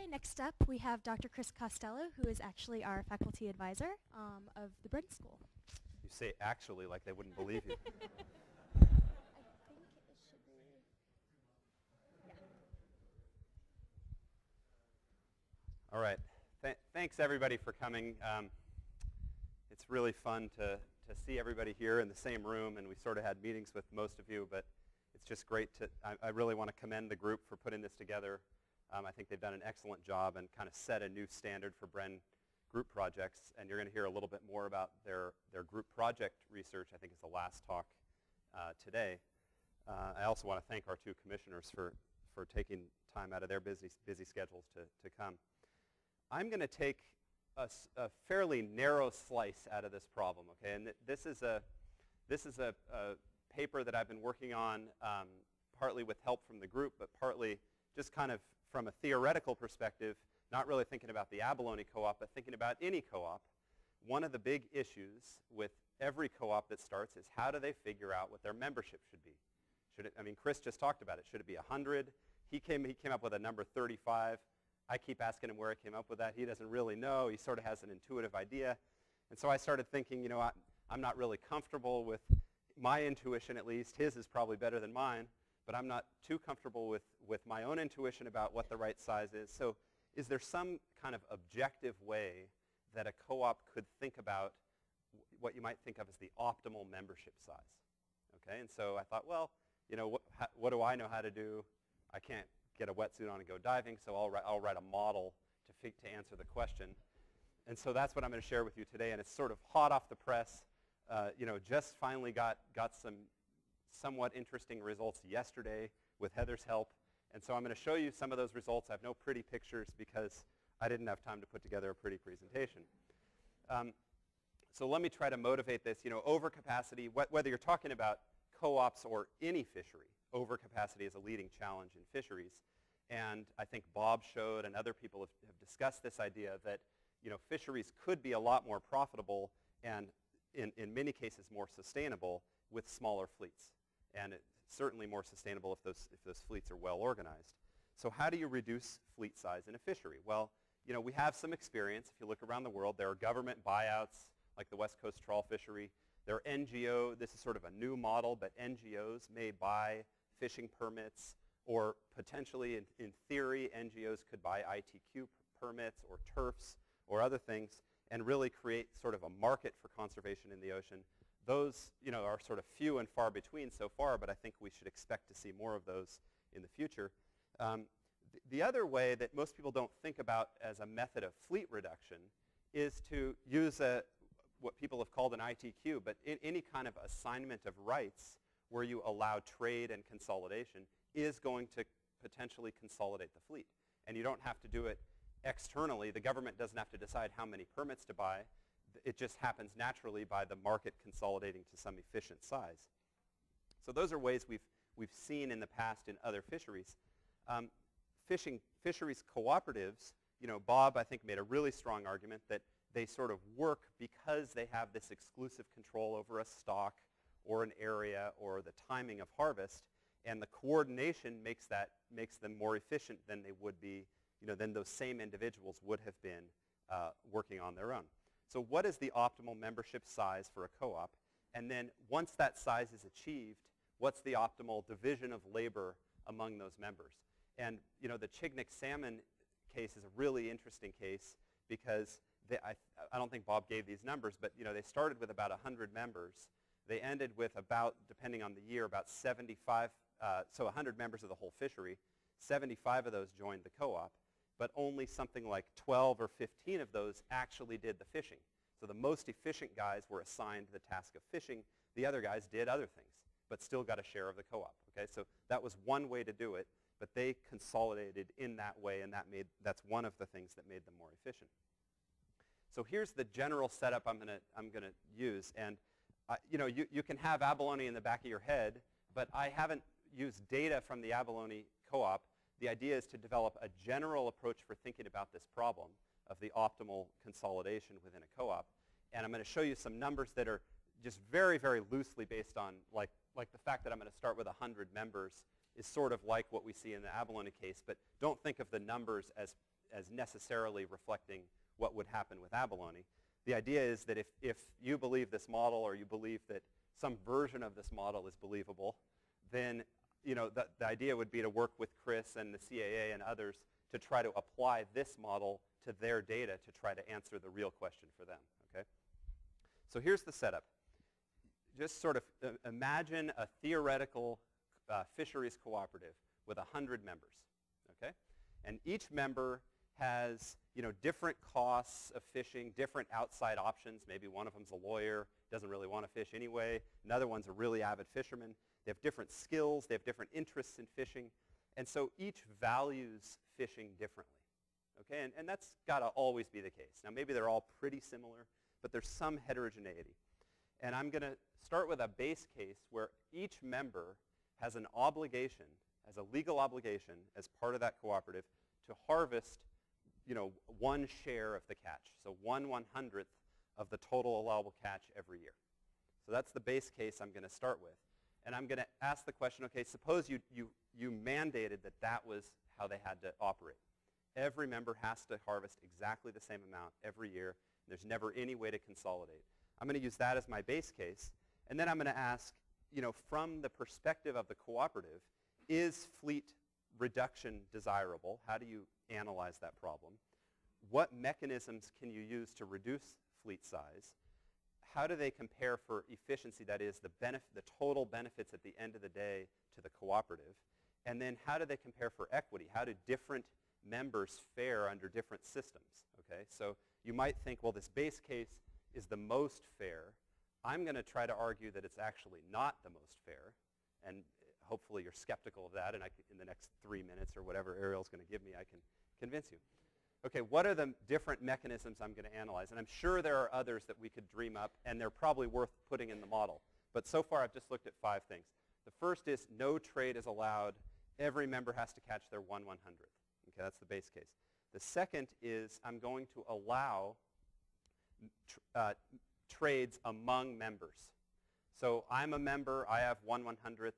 Okay, next up we have Dr. Chris Costello, who is actually our faculty advisor of the Bren School. You say actually like they wouldn't believe you. I think it should be, yeah. All right. Thanks, everybody, for coming. It's really fun to see everybody here in the same room, and we sort of had meetings with most of you, but it's just great to, I really want to commend the group for putting this together. I think they've done an excellent job and kind of set a new standard for Bren group projects, and you're going to hear a little bit more about their group project research, I think is the last talk today. I also want to thank our two commissioners for taking time out of their busy schedules to come. I'm going to take a fairly narrow slice out of this problem, okay? And this is a paper that I've been working on partly with help from the group, but partly just kind of from a theoretical perspective, not really thinking about the Abalone co-op, but thinking about any co-op. One of the big issues with every co-op that starts is how do they figure out what their membership should be? I mean, Chris just talked about it. Should it be 100? He came up with a number 35. I keep asking him where I came up with that. He doesn't really know. He sort of has an intuitive idea. And so I started thinking, you know, I'm not really comfortable with my intuition, at least. His is probably better than mine, but I'm not too comfortable with my own intuition about what the right size is. So is there some kind of objective way that a co-op could think about what you might think of as the optimal membership size? Okay, and so I thought, well, you know, what do I know how to do? I can't get a wetsuit on and go diving, so I'll write a model to answer the question. And so that's what I'm going to share with you today, and it's sort of hot off the press. You know, just finally got some somewhat interesting results yesterday with Heather's help. And so I'm going to show you some of those results. I have no pretty pictures because I didn't have time to put together a pretty presentation. So let me try to motivate this. You know, overcapacity, whether you're talking about co-ops or any fishery, overcapacity is a leading challenge in fisheries. And I think Bob showed and other people have discussed this idea that, you know, fisheries could be a lot more profitable and in many cases more sustainable with smaller fleets. And it's certainly more sustainable if those fleets are well organized. So how do you reduce fleet size in a fishery? Well, you know, we have some experience. If you look around the world, there are government buyouts like the West Coast trawl fishery. There are NGO, this is sort of a new model, but NGOs may buy fishing permits, or potentially, in theory, NGOs could buy ITQ permits or turfs or other things and really create sort of a market for conservation in the ocean. Those, you know, are sort of few and far between so far, but I think we should expect to see more of those in the future. The other way that most people don't think about as a method of fleet reduction is to use what people have called an ITQ, but any kind of assignment of rights where you allow trade and consolidation is going to potentially consolidate the fleet. And you don't have to do it externally. The government doesn't have to decide how many permits to buy. It just happens naturally by the market consolidating to some efficient size. So those are ways we've seen in the past in other fisheries. Fisheries cooperatives, you know, Bob, I think, made a really strong argument that they sort of work because they have this exclusive control over a stock or an area or the timing of harvest, and the coordination makes them more efficient than they would be, you know, than those same individuals would have been working on their own. So what is the optimal membership size for a co-op? And then once that size is achieved, what's the optimal division of labor among those members? And, you know, the Chignik salmon case is a really interesting case because I don't think Bob gave these numbers, but, you know, they started with about 100 members. They ended with about, depending on the year, about 75, so 100 members of the whole fishery. 75 of those joined the co-op, but only something like 12 or 15 of those actually did the fishing. So the most efficient guys were assigned the task of fishing. The other guys did other things, but still got a share of the co-op. Okay, so that was one way to do it, but they consolidated in that way, and that's one of the things that made them more efficient. So here's the general setup I'm gonna use, and you know, you can have abalone in the back of your head, but I haven't used data from the abalone co-op. The idea is to develop a general approach for thinking about this problem of the optimal consolidation within a co-op, and I'm going to show you some numbers that are just very, very loosely based on, like the fact that I'm going to start with 100 members is sort of like what we see in the abalone case, but don't think of the numbers as as necessarily reflecting what would happen with abalone. The idea is that if you believe this model, or you believe that some version of this model is believable, then the idea would be to work with Chris and the CAA and others to try to apply this model to their data to try to answer the real question for them. Okay? So here's the setup. Just sort of imagine a theoretical fisheries cooperative with 100 members. Okay? And each member has different costs of fishing, different outside options. Maybe one of them's a lawyer, doesn't really want to fish anyway. Another one's a really avid fisherman. They have different skills. They have different interests in fishing. And so each values fishing differently. Okay? And that's got to always be the case. Now, maybe they're all pretty similar, but there's some heterogeneity. And I'm going to start with a base case where each member has an obligation, has a legal obligation as part of that cooperative to harvest one share of the catch. So 1/100th of the total allowable catch every year. So that's the base case I'm going to start with. And I'm going to ask the question, okay, suppose you mandated that was how they had to operate. Every member has to harvest exactly the same amount every year. There's never any way to consolidate. I'm going to use that as my base case. And then I'm going to ask, from the perspective of the cooperative, is fleet reduction desirable? How do you analyze that problem? What mechanisms can you use to reduce fleet size? How do they compare for efficiency, that is, the total benefits at the end of the day to the cooperative? And then how do they compare for equity? How do different members fare under different systems? Okay, so you might think, well, this base case is the most fair. I'm going to try to argue that it's actually not the most fair. And hopefully you're skeptical of that, and in the next 3 minutes or whatever Ariel's going to give me, I can convince you. Okay, what are the different mechanisms I'm going to analyze? And I'm sure there are others that we could dream up, and they're probably worth putting in the model. But so far, I've just looked at 5 things. The first is no trade is allowed. Every member has to catch their 1/100th. Okay, that's the base case. The second is I'm going to allow trades among members. So I'm a member. I have 1/100th.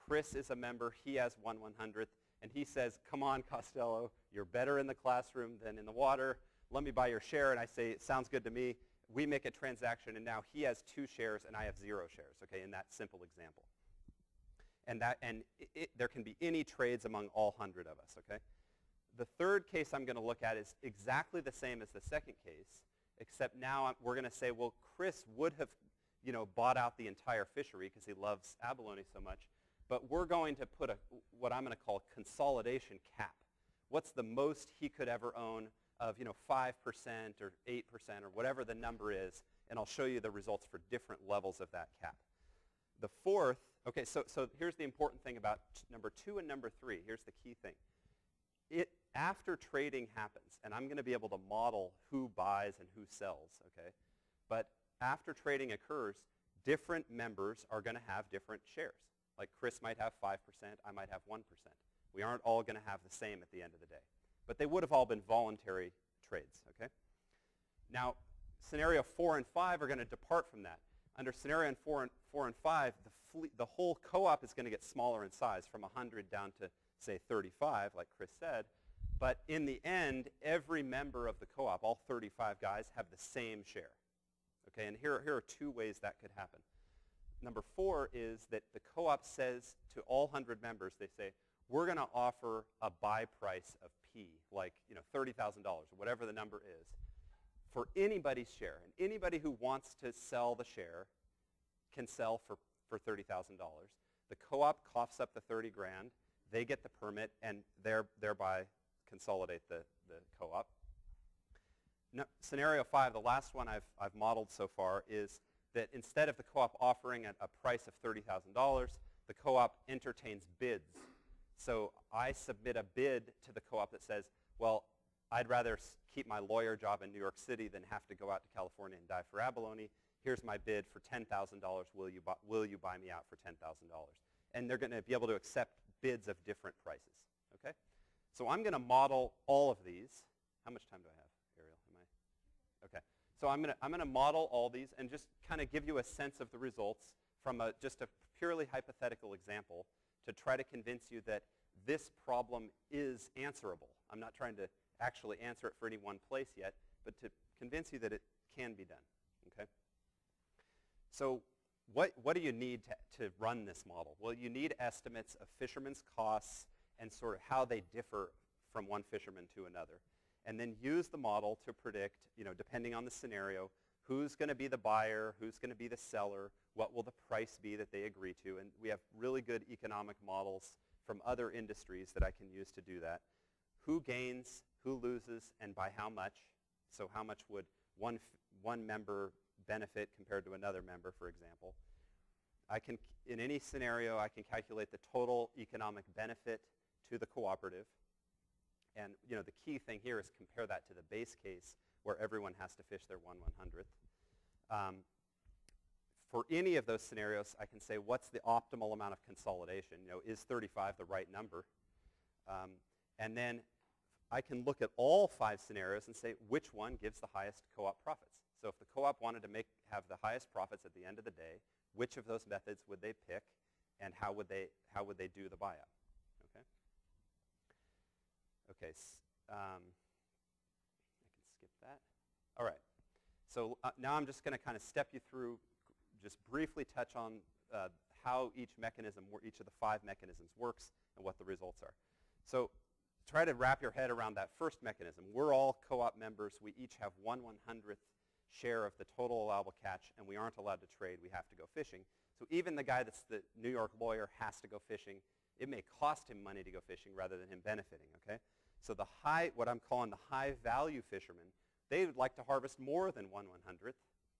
Chris is a member. He has 1/100th. And he says, come on, Costello, you're better in the classroom than in the water. Let me buy your share. And I say, it sounds good to me. We make a transaction, and now he has 2 shares, and I have 0 shares, okay, in that simple example. And there can be any trades among all 100 of us, okay? The third case I'm going to look at is exactly the same as the second case, except now we're going to say, well, Chris would have, bought out the entire fishery because he loves abalone so much. But we're going to put what I'm going to call consolidation cap. What's the most he could ever own of 5% or 8% or whatever the number is, and I'll show you the results for different levels of that cap. The fourth, okay, so here's the important thing about number 2 and number 3. Here's the key thing. After trading happens, and I'm going to be able to model who buys and who sells, okay? But after trading occurs, different members are going to have different shares. Like Chris might have 5%, I might have 1%. We aren't all going to have the same at the end of the day. But they would have all been voluntary trades, okay? Now, scenario 4 and 5 are going to depart from that. Under scenario 4 and 5, the whole co-op is going to get smaller in size, from 100 down to, say, 35, like Chris said. But in the end, every member of the co-op, all 35 guys, have the same share. Okay, and here are 2 ways that could happen. Number 4 is that the co-op says to all 100 members, they say, we're going to offer a buy price of P, like $30,000 or whatever the number is, for anybody's share. And anybody who wants to sell the share can sell for $30,000. The co-op coughs up the 30 grand. They get the permit and thereby consolidate the co-op. No, scenario 5, the last one I've modeled so far, is that instead of the co-op offering a price of $30,000, the co-op entertains bids. So I submit a bid to the co-op that says, well, I'd rather keep my lawyer job in New York City than have to go out to California and die for abalone. Here's my bid for $10,000. Will you buy me out for $10,000? And they're going to be able to accept bids of different prices. Okay? So I'm going to model all of these. How much time do I have, Ariel? Okay. So I'm going to model all these and just kind of give you a sense of the results from just a purely hypothetical example to try to convince you that this problem is answerable. I'm not trying to actually answer it for any one place yet, but to convince you that it can be done, okay? So what do you need to run this model? Well, you need estimates of fishermen's costs and sort of how they differ from one fisherman to another. And then use the model to predict, depending on the scenario, who's going to be the buyer, who's going to be the seller, what will the price be that they agree to. And we have really good economic models from other industries that I can use to do that. Who gains, who loses, and by how much. So how much would one member benefit compared to another member, for example. In any scenario, I can calculate the total economic benefit to the cooperative. And the key thing here is compare that to the base case where everyone has to fish their 1/100th. For any of those scenarios, I can say what's the optimal amount of consolidation? Is 35 the right number? And then I can look at all 5 scenarios and say which one gives the highest co-op profits. So if the co-op wanted to have the highest profits at the end of the day, which of those methods would they pick, and how would they do the buyout? Okay. Okay. I can skip that. All right. So now I'm just going to kind of step you through, just briefly touch on how each of the 5 mechanisms works and what the results are. So try to wrap your head around that first mechanism. We're all co-op members. We each have 1/100th share of the total allowable catch, and we aren't allowed to trade. We have to go fishing. So even the guy that's the New York lawyer has to go fishing. It may cost him money to go fishing rather than him benefiting, okay? So what I'm calling the high-value fishermen, they would like to harvest more than 1/100th,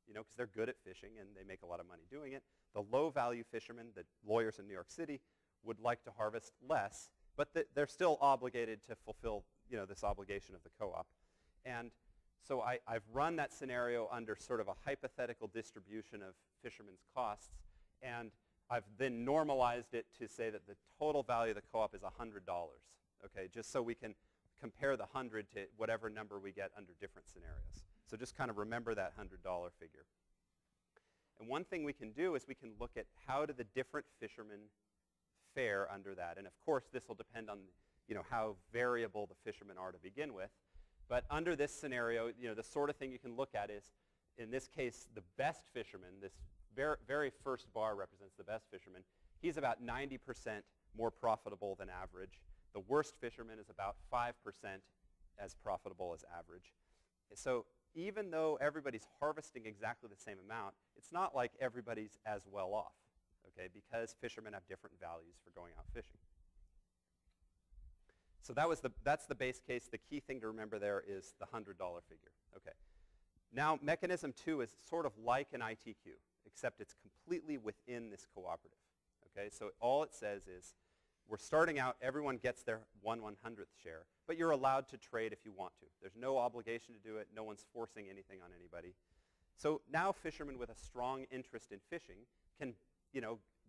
because they're good at fishing and they make a lot of money doing it. The low-value fishermen, the lawyers in New York City, would like to harvest less, but they're still obligated to fulfill, this obligation of the co-op. And so I've run that scenario under sort of a hypothetical distribution of fishermen's costs, and I've then normalized it to say that the total value of the co-op is $100, okay, just so we can compare the 100 to whatever number we get under different scenarios. So just kind of remember that $100 figure. And one thing we can do is we can look at how do the different fishermen fare under that. And of course, this will depend on how variable the fishermen are to begin with. But under this scenario, the sort of thing you can look at is, in this case, the best fisherman, this very first bar represents the best fisherman. He's about 90% more profitable than average. The worst fisherman is about 5% as profitable as average. So even though everybody's harvesting exactly the same amount, it's not like everybody's as well off, okay, because fishermen have different values for going out fishing. So that's the base case. The key thing to remember there is the $100 figure. Okay. Now, mechanism 2 is sort of like an ITQ, except it's completely within this cooperative. Okay, so all it says is, we're starting out, everyone gets their 1/100th share, but you're allowed to trade if you want to. There's no obligation to do it. No one's forcing anything on anybody. So now fishermen with a strong interest in fishing can,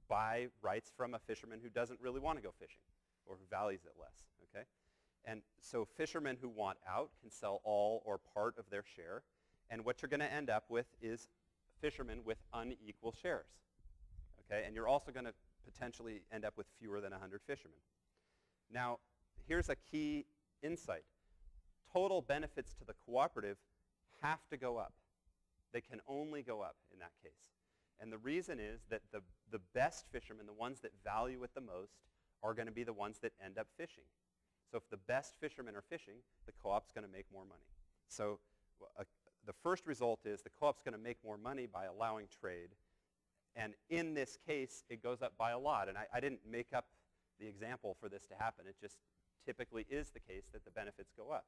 buy rights from a fisherman who doesn't really want to go fishing or who values it less. Okay? And so fishermen who want out can sell all or part of their share. And what you're going to end up with is fishermen with unequal shares. Okay? And you're also going to potentially end up with fewer than 100 fishermen. Now, here's a key insight. Total benefits to the cooperative have to go up. They can only go up in that case. And the reason is that the best fishermen, the ones that value it the most, are going to be the ones that end up fishing. So if the best fishermen are fishing, the co-op's going to make more money. So the first result is the co-op's going to make more money by allowing trade. And in this case, it goes up by a lot. And I didn't make up the example for this to happen. It just typically is the case that the benefits go up.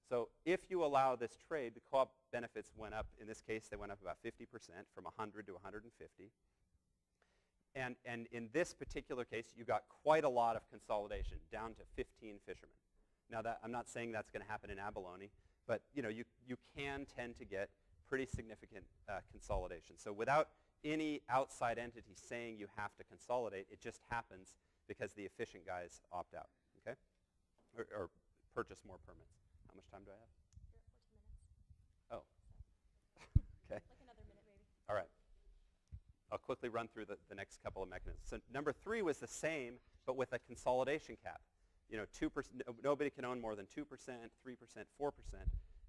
So if you allow this trade, the co-op benefits went up. In this case, they went up about 50%, from 100 to 150. And in this particular case, you got quite a lot of consolidation, down to 15 fishermen. Now, I'm not saying that's going to happen in Abalone, but you can tend to get pretty significant consolidation. So without any outside entity saying you have to consolidate, it just happens because the efficient guys opt out, okay? Or purchase more permits. How much time do I have? You're at 14 minutes. Oh. Okay. Like another minute, maybe. All right. I'll quickly run through the next couple of mechanisms. So number 3 was the same, but with a consolidation cap. nobody can own more than 2%, 3%, 4%,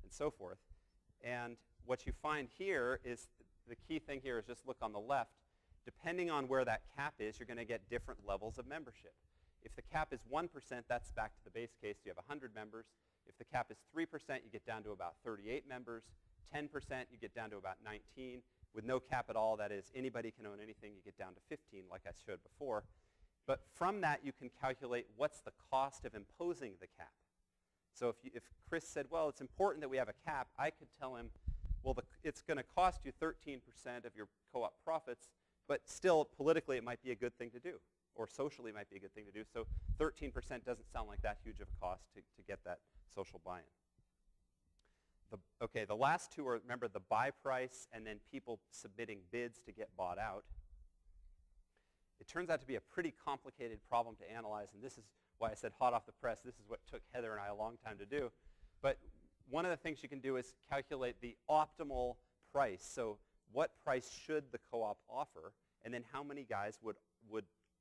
and so forth. And what you find here is the key thing here is just look on the left. Depending on where that cap is, you're going to get different levels of membership. If the cap is 1%, that's back to the base case. You have 100 members. If the cap is 3%, you get down to about 38 members. 10%, you get down to about 19. With no cap at all, that is, anybody can own anything, you get down to 15, like I showed before. But from that, you can calculate what's the cost of imposing the cap. So if Chris said, well, it's important that we have a cap, I could tell him, well, it's going to cost you 13% of your co-op profits, but still, politically, it might be a good thing to do, or socially, it might be a good thing to do. So 13% doesn't sound like that huge of a cost to get that social buy-in. The last two are, remember, the buy price and then people submitting bids to get bought out. It turns out to be a pretty complicated problem to analyze, and this is why I said hot off the press. This is what took Heather and I a long time to do. But one of the things you can do is calculate the optimal price. So what price should the co-op offer, and then how many guys would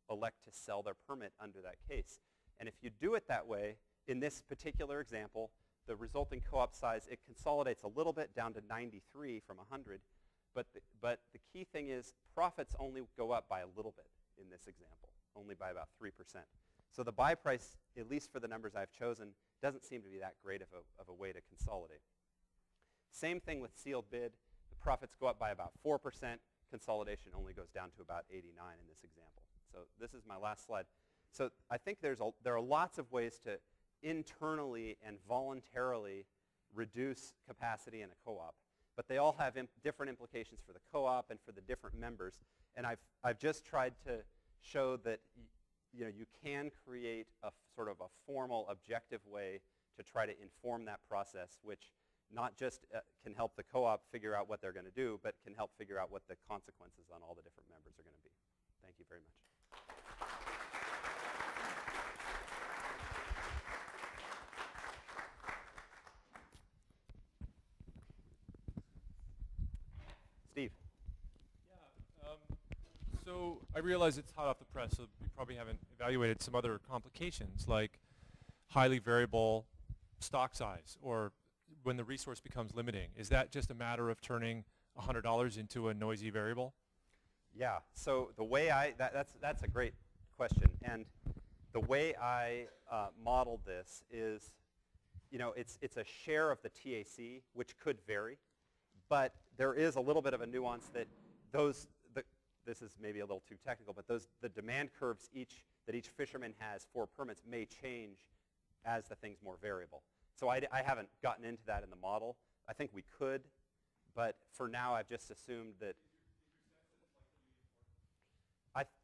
elect to sell their permit under that case. And if you do it that way, in this particular example, the resulting co-op size, it consolidates a little bit down to 93 from 100. But the key thing is profits only go up by a little bit in this example, only by about 3%. So the buy price, at least for the numbers I've chosen, doesn't seem to be that great of a way to consolidate. Same thing with sealed bid. The profits go up by about 4%. Consolidation only goes down to about 89 in this example. So this is my last slide. So I think there are lots of ways to internally and voluntarily reduce capacity in a co-op. But they all have different implications for the co-op and for the different members. And I've just tried to show that you can create a sort of a formal, objective way to try to inform that process, which not just can help the co-op figure out what they're going to do, but can help figure out what the consequences on all the different members are going to be. Thank you very much. Steve. Yeah, so I realize it's hot off the press, so you probably haven't evaluated some other complications like highly variable stock size, or when the resource becomes limiting. Is that just a matter of turning $100 into a noisy variable? Yeah, so the way that's a great question. And the way I modeled this is, it's a share of the TAC, which could vary. But there is a little bit of a nuance that this is maybe a little too technical, but the demand curves that each fisherman has for permits may change as the thing's more variable. So I haven't gotten into that in the model. I think we could, but for now I've just assumed that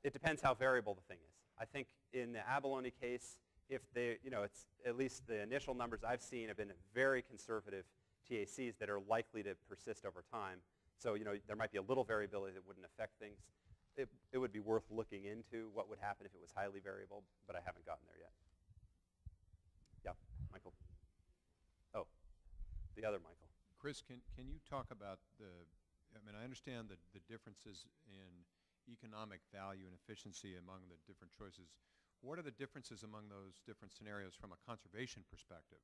it depends how variable the thing is. I think in the Abalone case, if it's at least the initial numbers I've seen have been very conservative TACs that are likely to persist over time. So there might be a little variability that wouldn't affect things. It would be worth looking into what would happen if it was highly variable, but I haven't gotten there yet. Yeah, Michael. Oh, the other Michael. Chris, can you talk about I understand the differences in economic value and efficiency among the different choices. What are the differences among those different scenarios from a conservation perspective?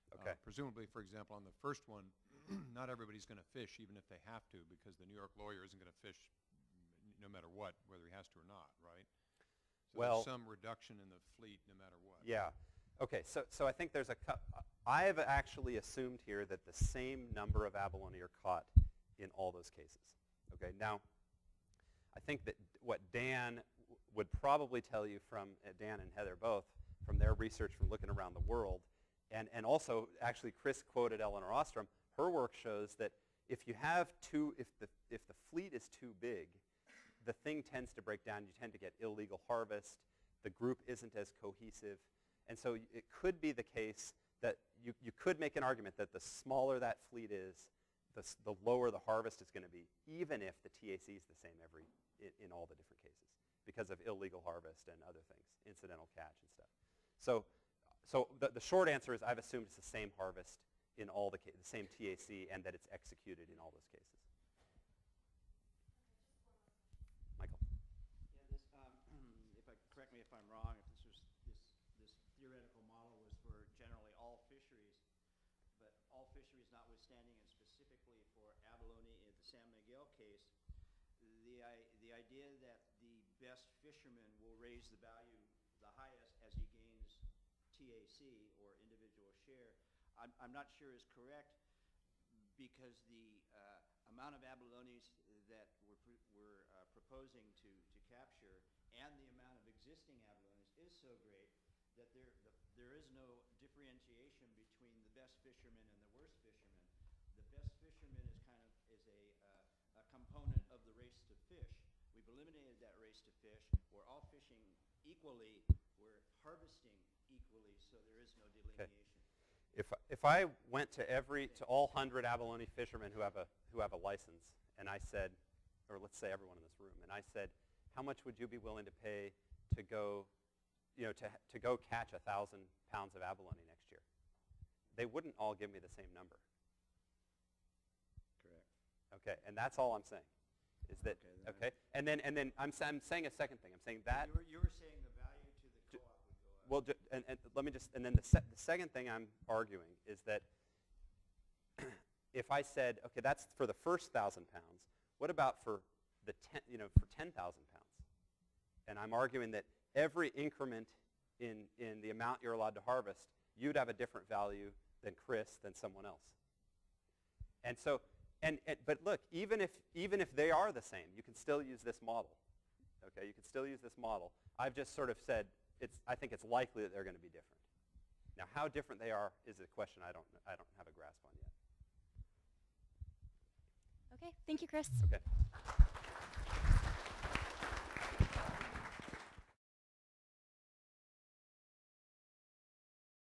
Okay. Presumably, for example, on the first one, not everybody's going to fish even if they have to, because the New York lawyer isn't going to fish no matter what, whether he has to or not, right? So well, there's some reduction in the fleet no matter what. Yeah. Okay, so I think there's I've actually assumed here that the same number of abalone are caught in all those cases. Okay, now, I think that what Dan would probably tell you from, Dan and Heather both, from their research from looking around the world, and also, actually, Chris quoted Eleanor Ostrom. Her work shows that if the fleet is too big, the thing tends to break down. You tend to get illegal harvest. The group isn't as cohesive. And so it could be the case that you could make an argument that the smaller that fleet is, the lower the harvest is going to be, even if the TAC is the same in all the different cases, because of illegal harvest and other things, incidental catch and stuff. So the short answer is I've assumed it's the same harvest in all the same TAC, and that it's executed in all those cases. Michael. Yeah, correct me if I'm wrong, if this theoretical notwithstanding, and specifically for abalone in the San Miguel case, the idea that the best fisherman will raise the value the highest as he gains TAC, or individual share, I'm not sure is correct, because the amount of abalones that we're proposing to capture and the amount of existing abalones is so great that there is no differentiation between the best fisherman and the worst fisherman. The best fisherman is a component of the race to fish. We've eliminated that race to fish. We're all fishing equally. We're harvesting equally, so there is no delineation. If I went to all 100 abalone fishermen who have a license, and I said, or let's say everyone in this room, and I said, how much would you be willing to pay to go, to go catch 1,000 pounds of abalone next year? They wouldn't all give me the same number. Correct. Okay, and that's all I'm saying, is that okay? And then I'm saying a second thing. I'm saying that you were saying the value to the co-op would go up. well, and let me just, and then the second thing I'm arguing is that if I said, okay, that's for the first 1,000 pounds, what about for the 10,000 pounds? And I'm arguing that every increment in the amount you're allowed to harvest, you'd have a different value than Chris, than someone else. And so, but look, even if they are the same, you can still use this model. Okay, you can still use this model. I've just sort of said I think it's likely that they're going to be different. Now, how different they are is a question I don't have a grasp on yet. Okay, thank you, Chris. Okay.